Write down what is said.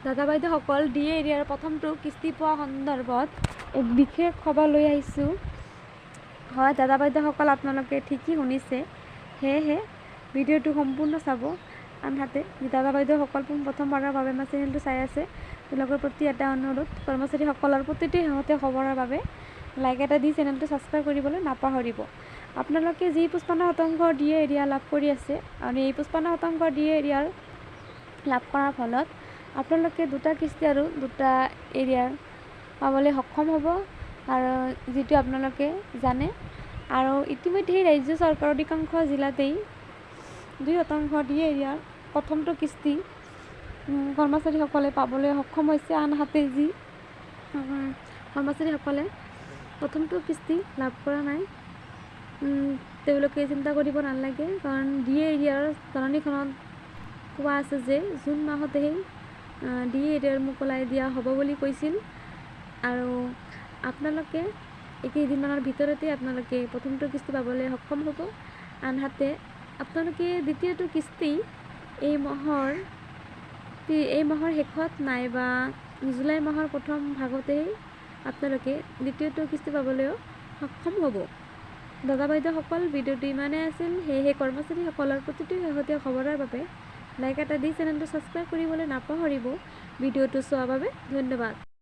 দাদা বাইদেউসকল ডিএ এৰিয়াৰ প্ৰথমটো কিস্তি পোৱা সন্দৰ্ভত এক বিশেষ খবৰ লৈ আহিছোঁ। হয় দাদা বাইদেউসকল, আপোনালোকে ঠিকই শুনিছে, সেয়েহে ভিডিঅ'টো সম্পূৰ্ণ চাব। আনহাতে দাদা বাইদেউসকল প্ৰথমবাৰৰ বাবে আমাৰ চেনেলটো চাই আছে, তেওঁলোকৰ প্ৰতি এটা অনুৰোধ, কৰ্মচাৰীসকলৰ প্ৰতিটো শেহতীয়া খবৰৰ বাবে লাইক এটা দি চেনেলটো ছাবস্ক্ৰাইব কৰিবলৈ নাপাহৰিব। আপোনালোকে যি 55% ডিএ এৰিয়া লাভ কৰি আছে আৰু এই 55% ডিএ এৰিয়াৰ লাভ কৰাৰ ফলত আপোনালোকে দুটা কিস্তি আৰু দুটা এৰিয়াৰ পাবলৈ সক্ষম হ'ব, আৰু যিটো আপোনালোকে জানে। আৰু ইতিমধ্যেই ৰাজ্য চৰকাৰৰ অধিকাংশ জিলাতেই 2% ডিএ এৰিয়াৰ প্ৰথমটো কিস্তি কৰ্মচাৰীসকলে পাবলৈ সক্ষম হৈছে। আনহাতে যি কৰ্মচাৰীসকলে প্ৰথমটো কিস্তি লাভ কৰা নাই, তেওঁলোকে চিন্তা কৰিব নালাগে, কাৰণ ডিএ এৰিয়াৰ জাননীখনত কোৱা আছে যে জুন মাহতেই ডিএ এৰিয়াৰ মোকলাই দিয়া হ'ব বুলি কৈছিল, আৰু আপোনালোকে এইকেইদিনমানৰ ভিতৰতে আপোনালোকে প্ৰথমটো কিস্তি পাবলৈ সক্ষম হ'ব। আনহাতে আপোনালোকে দ্বিতীয়টো কিস্তি এই মাহৰ শেষত নাইবা জুলাই মাহৰ প্ৰথম ভাগতেই আপোনালোকে দ্বিতীয়টো কিস্তি পাবলৈও সক্ষম হ'ব। দাদা বাইদেউসকল, ভিডিঅ'টো ইমানেই আছিল, সেয়েহে কৰ্মচাৰীসকলৰ প্ৰতিটো শেহতীয়া খবৰৰ বাবে লাইক এটা দি চেনেলটো ছাবস্ক্ৰাইব কৰিবলৈ নাপাহৰিব। ভিডিঅ'টো চোৱাৰ বাবে ধন্যবাদ।